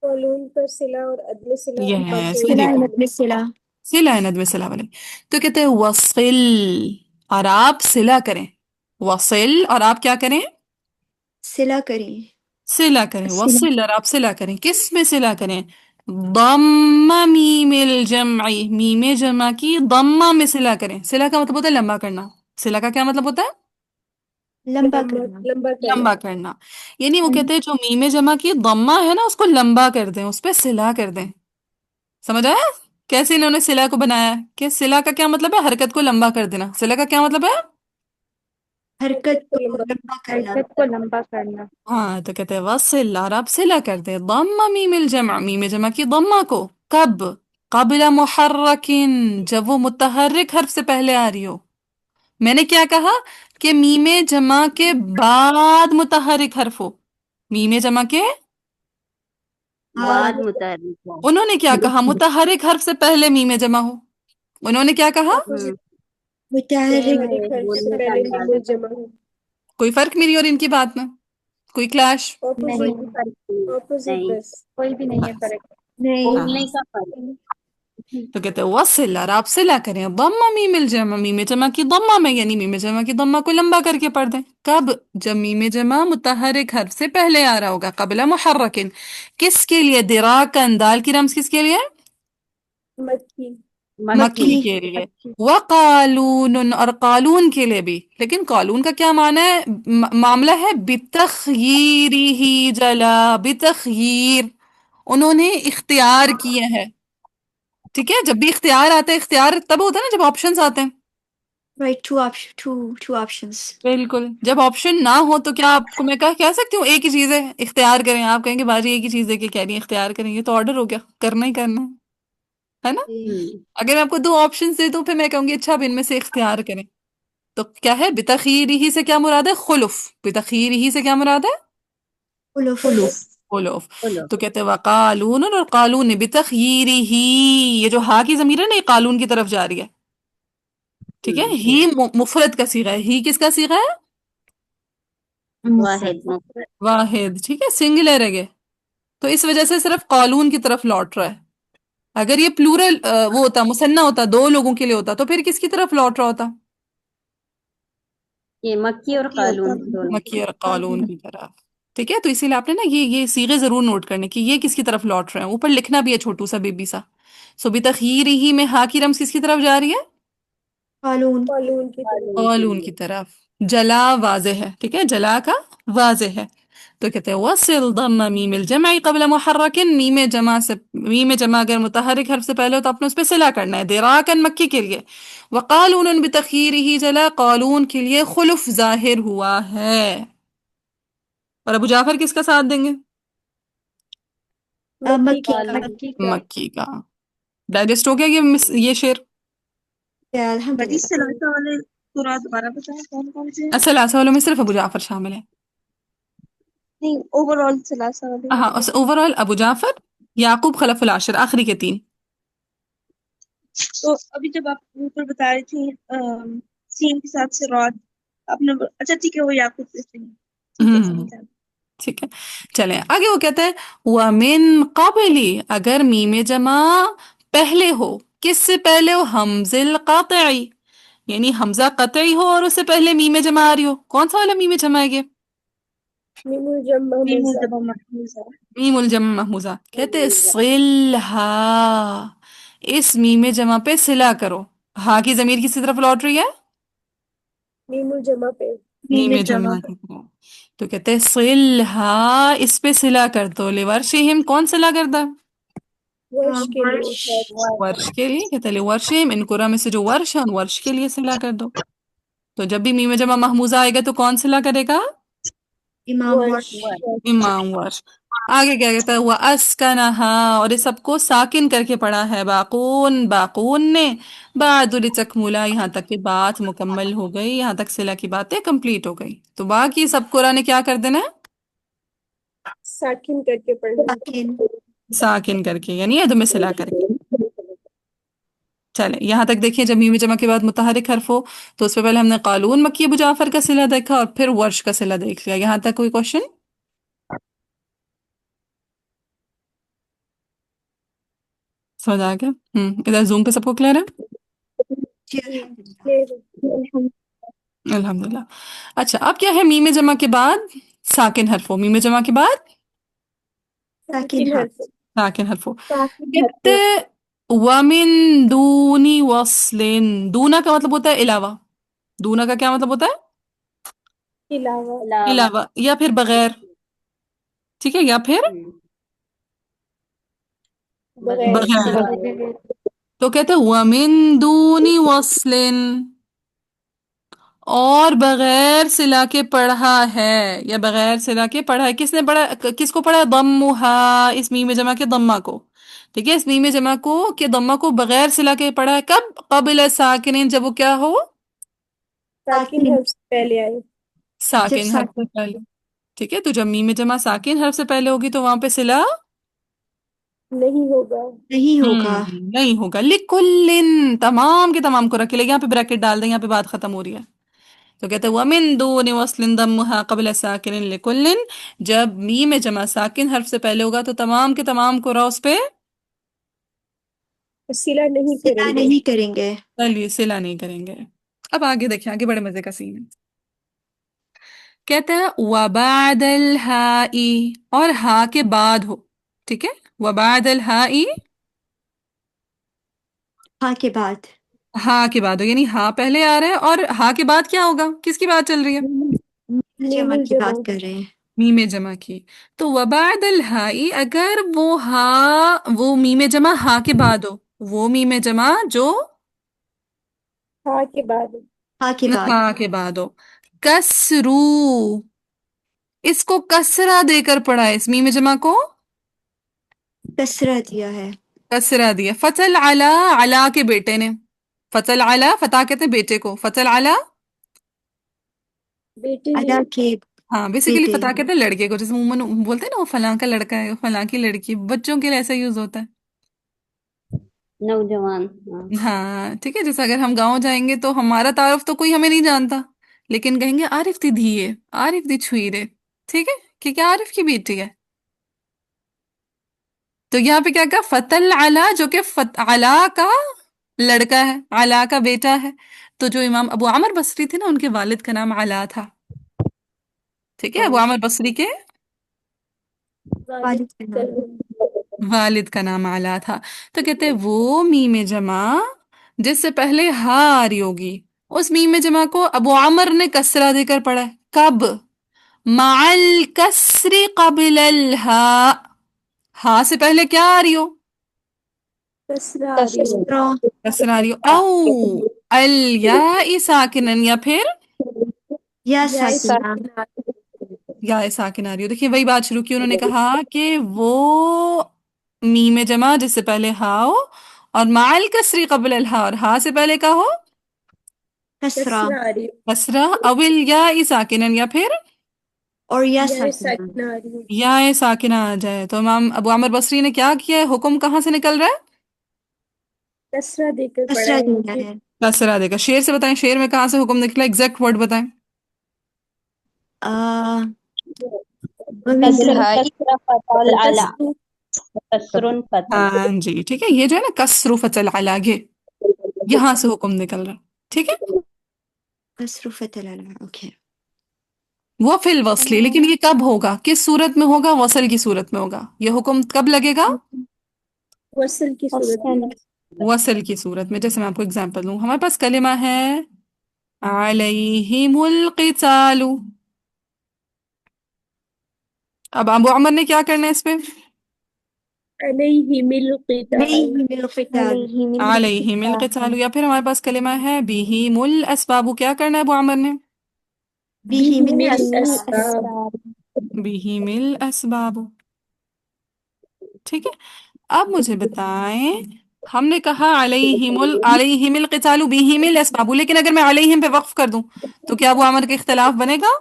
قولون پر صلہ اور عدم صلہ یس، باقی ویری صلة گڈ. ندب الصلة. صلہ ندب صلہ والے. تو کہتے ہیں وصل، اور آپ صلہ کریں. وصل اور آپ کیا کریں؟ صلة كريم. صلہ کریں. الصلة. وصل اور آپ صلہ کریں. کس میں صلہ کریں؟ ضم میم الجمع، میم جمع کی ضمہ میں صلہ کریں. صلہ کا مطلب ہوتا ہے لمبا کرنا. صلہ کا کیا مطلب ہوتا ہے؟ لمبا کرنا. لمبا کرنا. لمبا کرنا. یعنی وہ کہتے ہیں جو میم جمع کی ضمہ ہے نا اس کو لمبا کر دیں، اس پہ صلہ کر دیں. سمجھ آیا کیسے انہوں نے صلہ کو بنایا؟ کہ صلہ کا کیا مطلب ہے؟ حرکت کو لمبا کر دینا. صلہ کا کیا مطلب ہے؟ حرکت حرکت کو کو لمبا. لمبا کرنا. حرکت کو لمبا کرنا. ہاں تو کہتے ہیں وصل، اور آپ صلہ کر دیں ضم میم الجمع، میم جمع کی ضمہ کو. کب؟ قبل محرک، جب وہ متحرک حرف سے پہلے آ رہی ہو. میں نے کیا کہا کہ میم جمع کے بعد متحرک حرف ہو. میم جمع کے بعد متحرک ہے. انہوں نے کیا کہا؟ متحرک حرف سے پہلے میم جمع ہو. انہوں نے کیا کہا؟ متحرک. متحرک حرف سے بولنے کا پہلے انداز. میم جمع ہو. کوئی فرق نہیں اور ان کی بات میں. کوئی کلیش؟ opposite نہیں opposite نہیں بس کوئی بھی نہیں ہے فرق نہیں بولنے کا فرق تو کہتے ہیں وصل، اور آپ صلہ کریں ضم میم الجمع، میم جمع کی ضمہ میں، یعنی میم جمع کی ضمہ کو لمبا کر کے پڑھ دیں. کب؟ جب میم جمع متحرک حرف سے پہلے آ رہا ہوگا، قبل محرکن. کس کے لیے؟ دراکن، دال کی رمز کس کے لیے؟ مکی مکی مکی کے لیے. وقالون، اور قالون کے لیے بھی. لیکن قالون کا کیا معنی ہے؟ معاملہ ہے بتخییرہ جلا، بتخییر، انہوں نے اختیار کیا ہے. ٹھیک ہے، جب بھی اختیار آتا ہے، اختیار تب ہوتا ہے نا جب آپشنز آتے ہیں. right two options بالکل، جب آپشن نہ ہو تو کیا آپ کو میں کہہ سکتی ہوں ایک ہی چیز ہے اختیار کریں؟ آپ کہیں گے باجی ایک ہی چیز ہے کہ کہہ رہی ہیں اختیار کریں، یہ تو آرڈر ہو گیا، کرنا ہی کرنا ہے نا. اگر میں آپ کو دو آپشنز دے دوں پھر میں کہوں گی اچھا اب ان میں سے اختیار کریں. تو کیا ہے؟ بتخیرہ سے کیا مراد ہے؟ خلف. بتخیرہ سے کیا مراد ہے؟ خلف خلف. بولو تو کہتے ہیں وقالون، اور قالون نے بتخیرہ، یہ جو ہا کی ضمیر ہے نا یہ قالون کی طرف جا رہی ہے. ٹھیک ہے، ہی مفرد کا صیغہ ہے. ہی کس کا صیغہ ہے؟ واحد مفرد واحد. ٹھیک ہے، سنگلر ہے یہ، تو اس وجہ سے صرف قالون کی طرف لوٹ رہا ہے. اگر یہ پلورل وہ ہوتا، مثنیٰ ہوتا، دو لوگوں کے لیے ہوتا، تو پھر کس کی طرف لوٹ رہا ہوتا؟ یہ مکی اور قالون دونوں مکی اور قالون کی طرف. ٹھیک ہے، تو اسی لیے آپ نے نا یہ صیغے ضرور نوٹ کرنے کہ یہ کس کی طرف لوٹ رہے ہیں، اوپر لکھنا بھی ہے چھوٹو سا بیبی سا. سو بتخیرہ میں ہا کی رمز کس کی طرف جا رہی ہے؟ قالون قانون کی طرف قالون کی طرف. جلا واضح ہے، ٹھیک ہے، جلا کا واضح ہے. تو کہتے ہیں وصل ضم میم الجمع قبل محرک، میم جمع سے، میم جمع اگر متحرک حرف سے پہلے ہو تو آپ نے اس پہ صلہ کرنا ہے. دراکن مکی کے لیے، وقالون بتخیرہ جلا، قالون کے لیے خلف ظاہر ہوا ہے. اور ابو جعفر کس کا ساتھ دیں گے؟ مکی قالون مکی کا. ڈائجسٹ ہو گیا یہ شعر؟ بڑی الحمدللہ سلاطہ والے سورہ دوبارہ بتائیں کون کون سے ہیں؟ اصل ایسا والوں میں صرف ابو جعفر شامل ہے. نہیں اوور آل سلاثہ والے. ہاں، اوور آل ابو جعفر، یعقوب، خلف العاشر، آخری کے تین. تو ابھی جب آپ اوپر بتا رہی تھی سین کے ساتھ سے رات، آپ نے اچھا ٹھیک ہے وہ یعقوب سے ٹھیک ہے ہوں، سمجھ آ گیا. ٹھیک ہے. چلیں آگے، وہ کہتے ہیں وَمِن قَبْلِ، اگر میم جمع پہلے ہو. کس سے پہلے ہو؟ حمز القاطعی، یعنی حمزہ قطعی ہو اور اس سے پہلے میم جمع آ رہی ہو. کون سا والا میم جمع ہے یہ؟ میم الجمع میم موزہ جب محفوظ ہے. میم الجمع محموزہ. کہتے صلھا، اس میم جمع پہ صلہ کرو. ہا کی ضمیر کس طرف لوٹ رہی ہے؟ میم الجمع پہ میم جمع کی طرف. تو کہتے صلھا، اس پہ صلہ کر دو. لورشہم، کون صلہ کرتا؟ ورش کے لیے ورش کے لیے. کہتے لورشہم، ان قرآن میں سے جو ورش ہے ان ورش کے لیے صلہ کر دو. تو جب بھی میم جمع محموزہ آئے گا تو کون صلہ کرے گا؟ امام ورش امام ورش. آگے کیا کہتا ہے؟ وَأَسْكَنَهَا، اور اس سب کو ساکن کر کے پڑھا ہے باقون، باقون نے. بعد لتکملا، یہاں تک کہ بات مکمل ہو گئی، یہاں تک صلہ کی باتیں کمپلیٹ ہو گئی. تو باقی سب قرآن نے کیا کر دینا ہے؟ ساکن کر کے پڑھنا. ساکن ساکن کر کے، یعنی ادم صلہ کر کے. چلے یہاں تک دیکھیے، جب میم جمع کے بعد متحرک حرف ہو تو اس پہ پہلے ہم نے قالون مکی ابو جعفر کا صلہ دیکھا اور پھر ورش کا صلہ دیکھ لیا. یہاں تک کوئی کوشچن؟ سمجھ آ گیا؟ ادھر زوم پہ سب کو کلیئر ہے؟ جی الحمدللہ. اچھا، اب کیا ہے میم جمع کے بعد ساکن حرف ہو؟ میم جمع کے بعد ساکن حرف ساکن حرف ہو. کہتے وَمِن دُونِ وَصْلٍ، دونا کا مطلب ہوتا ہے علاوہ. دونا کا کیا مطلب ہوتا ہے؟ علاوہ علاوہ یا پھر بغیر. ٹھیک ہے، یا پھر بغیر. تو کہتے وَمِن دُونِ وَصْلٍ، اور بغیر صلہ کے پڑھا ہے، یا بغیر صلہ کے پڑھا ہے. کس نے پڑھا؟ کس کو پڑھا؟ ضمھا، اس میم جمع کے ضمہ کو. ٹھیک ہے، اس میم جمع کو کہ ضمہ کو بغیر صلہ کے پڑھا ہے. کب؟ قبل ساکنین، جب وہ کیا ہو؟ ساکن حرف سے پہلے آئے. ساکن حرف سے پہلے. ٹھیک ہے، تو جب میم جمع ساکن حرف سے پہلے ہوگی تو وہاں پہ صلہ نہیں ہوگا. نہیں ہوگا. نہیں ہوگا. لِكُلٍّ، تمام کے تمام کو رکھ لے. یہاں پہ بریکٹ ڈال دیں، یہاں پہ بات ختم ہو رہی ہے. تو کہتے ہیں وَمِن دُونِ وَصْلٍ ضَمُّهَا قَبْلَ سَاكِنٍ لِكُلٍّ، جب میم جمع ساکن حرف سے پہلے ہوگا تو تمام کے تمام قرآ اس پہ صلہ نہیں صلہ کریں گے. نہیں کریں گے. چلیے صلہ نہیں کریں گے. اب آگے دیکھیں، آگے بڑے مزے کا سین ہے. کہتے ہیں وَبَعْدَ الْحَاءِ، اور ہا کے بعد ہو. ٹھیک ہے، وَبَعْدَ الْحَاءِ، ہاں کے بعد. ہا کے بعد ہو، یعنی ہا پہلے آ رہا ہے اور ہا کے بعد کیا ہوگا؟ کس کی بات چل رہی ہے؟ جمع میم کی الجمع. بات کر رہے ہیں. میم جمع کی. تو وبعد الہائی، اگر وہ ہا، وہ میم جمع ہا کے بعد ہو، وہ میم جمع جو ہاں کے بعد. ہاں کے بعد. ہا کے بعد ہو. کسرو، اس کو کسرہ دے کر پڑھا ہے، اس میم جمع کو کسرہ دیا ہے. کسرہ دیا. فتل علا، علا کے بیٹے نے. فتل علا، فتح کہتے ہیں بیٹے کو. فتل علا، بیٹے نے. اللہ کے ہاں بیسیکلی بیٹے. فتح کہتے ہیں لڑکے کو، جیسے عموماً بولتے ہیں نا وہ فلاں کا لڑکا ہے، وہ فلاں کی لڑکی. بچوں کے لیے ایسا یوز ہوتا ہے. نوجوان. ہاں. ہاں ٹھیک ہے، جیسے اگر ہم گاؤں جائیں گے تو ہمارا تعارف تو کوئی ہمیں نہیں جانتا، لیکن کہیں گے عارف دی دھیے، عارف دی چھویرے. ٹھیک ہے، کہ کیا عارف کی بیٹی ہے. تو یہاں پہ کیا کہا؟ فتل علا، جو کہ علا کا لڑکا ہے، علا کا بیٹا ہے. تو جو امام ابو عامر بصری تھے نا، ان کے والد کا نام علا تھا. ٹھیک ہے، ابو عامر بصری کے والد کا نام. والد کا نام علا تھا. تو کہتے ہیں وہ میم جمع جس سے پہلے ہا آ رہی ہوگی، اس میم جمع کو ابو عمر نے کسرہ دے کر پڑھا ہے. کب؟ مع الکسر قبل الہا، ہا سے پہلے کیا آ رہی ہو؟ کسرہ آ رہی ہو. کسرہ. کسرہ آ رہی ہو. او الیاء ساکنن، یا پھر یا یا ساکنہ. ساکنہ. یا ساکن آ رہی ہو. دیکھیے وہی بات شروع کی، انہوں نے کہا کہ وہ میم جمع جس سے پہلے ہا ہو اور مع الکسر قبل الہا، اور ہا سے پہلے کا ہو کسرہ. کسرہ آ رہی ہو. کسرہ. اول یا ساکنن، یا پھر اور یا یا ساکنہ. ساکنہ آ رہی ہو. یا ساکنہ آ جائے. تو امام ابو عامر بصری نے کیا کیا ہے؟ حکم کہاں سے نکل رہا ہے؟ کسرہ دے کر پڑھا کسرہ ہے دیا کہ ہے. کسرہ دے گا. شعر سے بتائیں، شعر میں کہاں سے حکم نکلا؟ ایگزیکٹ ورڈ بتائیں. ومن دون. کسر فتح علا، کسر. کسر فتح. ہاں جی ٹھیک ہے، یہ جو ہے نا کسر فتل علا، یہاں سے حکم نکل رہا. ٹھیک ہے، کسر فتح العلا. اوکے. وہ فی الوصل، لیکن یہ کب ہوگا؟ کس صورت میں ہوگا؟ وصل کی صورت میں ہوگا. یہ حکم کب لگے گا؟ وصل کی صورت میں. وصل کی صورت میں. جیسے میں آپ کو اگزامپل دوں، ہمارے پاس کلمہ ہے علیہم القتال. اب ابو عمر نے کیا کرنا ہے اس پہ؟ علیہم القتال. علیہم القتال. علیہم القتال. یا پھر ہمارے پاس کلمہ ہے بہم الاسباب. کیا کرنا ہے ابو عمر نے؟ بہم بہم الاسباب. الاسباب. بہم الاسباب. ٹھیک ہے، اب مجھے بتائیں، ہم نے کہا علیہم القتال بہم الاسباب، لیکن اگر میں علیہم پہ وقف کر دوں تو کیا ابو عمر کا اختلاف بنے گا؟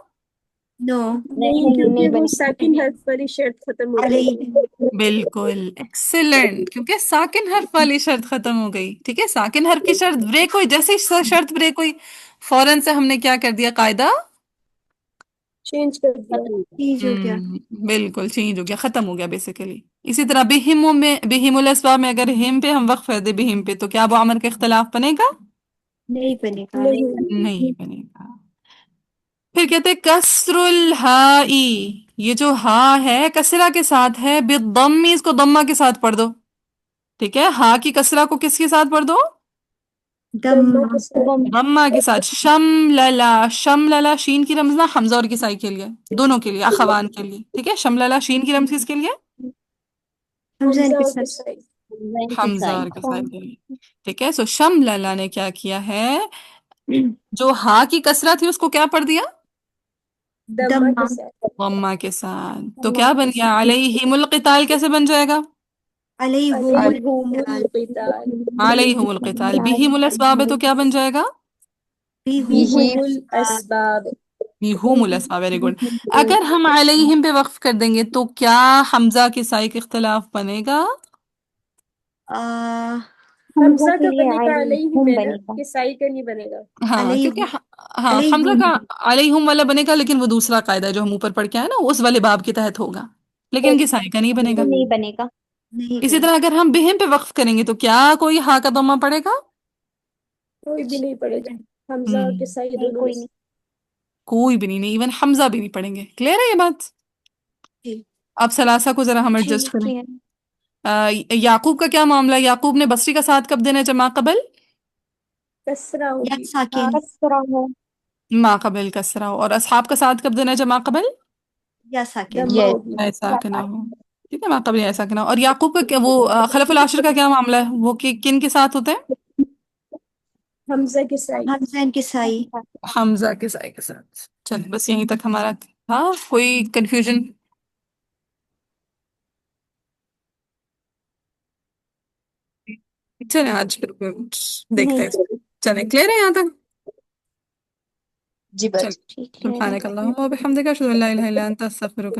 نو. نہیں، کیونکہ وہ ساکن حرف والی شرط ختم ہو جائے گی. علیہم. بالکل ایکسیلنٹ، کیونکہ ساکن حرف والی شرط ختم ہو گئی. ٹھیک ہے، ساکن حرف کی شرط بریک ہوئی، جیسے ہی شرط بریک ہوئی فوراً سے ہم نے کیا کر دیا؟ قاعدہ چینج کر دیا. چینج ہو گیا. بالکل چینج ہو گیا، ختم ہو گیا بیسیکلی. اسی طرح بہم الاسباب میں اگر ہم پہ ہم وقف کر دیں بہم پہ، تو کیا ابو عمر کا اختلاف بنے گا؟ نہیں بنے گا. نہیں. نہیں بنے گا. پھر کہتے ہیں کسر الہائی، یہ جو ہا ہے کسرہ کے ساتھ ہے، بالضم، اس کو ضمہ کے ساتھ پڑھ دو. ٹھیک ہے، ہا کی کسرہ کو کس کے ساتھ پڑھ دو؟ ضمہ دم. کے ساتھ. ضمہ کے ساتھ. شمللا، شمللا شین کی رمز نا حمزہ اور کسائی کے لیے، دونوں کے لیے، اخوان کے لیے. ٹھیک ہے، شمللا شین کی رمز کس کے لیے؟ حمزہ حمزہ کے اور ساتھ. کسائی. حمزہ اور کسائی کے لیے. ٹھیک ہے، سو شمللا نے کیا کیا ہے؟ جو ہا کی کسرہ تھی اس کو کیا پڑھ دیا؟ ضمہ دم. کے ساتھ. ضمہ کے ساتھ. تو کیا بن گیا؟ علیہم القتال کیسے بن جائے گا؟ علیہم علیہم القتال. القتال. علیہم القتال. بہم الاسباب ہے تو کیا بن جائے گا؟ بہم الاسباب. بہم الاسباب. Very good. اگر ہم علیہم پہ وقف کر دیں گے تو کیا حمزہ کے سائی کا اختلاف بنے گا؟ حمزہ کا بنے گا، علیہم ہے نا، کسائی کا نہیں بنے گا. ہاں علیہم. کیونکہ ہاں حمزہ علیہم کا علیہم والا بنے گا، لیکن وہ دوسرا قاعدہ ہے جو ہم اوپر پڑھ کے آئے نا، اس والے باب کے تحت ہوگا، لیکن کسائی کا نہیں بنے گا۔ وہ نہیں بنے گا۔ نہیں اسی بنے طرح اگر ہم بہم پہ وقف کریں گے تو کیا کوئی ہا کا ضمہ پڑے گا؟ کوئی بھی نہیں پڑے گا، حمزہ اور ہم، کسائی نہیں دونوں میں کوئی سے۔ نہیں۔ کوئی بھی نہیں، ایون حمزہ بھی نہیں پڑھیں گے۔ کلیئر ہے یہ بات؟ جی اب سلاسہ کو ذرا ہم ایڈجسٹ ٹھیک کریں۔ ہے۔ یعقوب کا کیا معاملہ ہے؟ یعقوب نے بصری کا ساتھ کب دینا ہے؟ جب ما قبل کسرہ یا ہوگی۔ ساکن کسرہ ہے۔ ما قبل کسرہ ہو، اور اصحاب کا ساتھ کب دینا ہے؟ جب ما قبل یا ساکن دمہ Yes. ہوگی۔ ایسا کہ نہ ہو، ٹھیک ہے، ما قبل ایسا کہ نہ ہو۔ اور یعقوب کا کیا وہ خلف العاشر کا کیا معاملہ ہے؟ وہ کن کے ساتھ ہوتے ہیں؟ حمزہ کسائی۔ حمزین کسائی حمزہ کے سائے کے ساتھ۔ چل بس یہیں تک ہمارا تھا، کوئی کنفیوژن؟ چلیں آج پھر دیکھتے نہیں ہیں، چلیں کلیئر ہے یہاں تک؟ جی بس چل ٹھیک ہے۔ سبحانک اللہم و بحمدک اشہد ان لا الہ الا انت استغفرک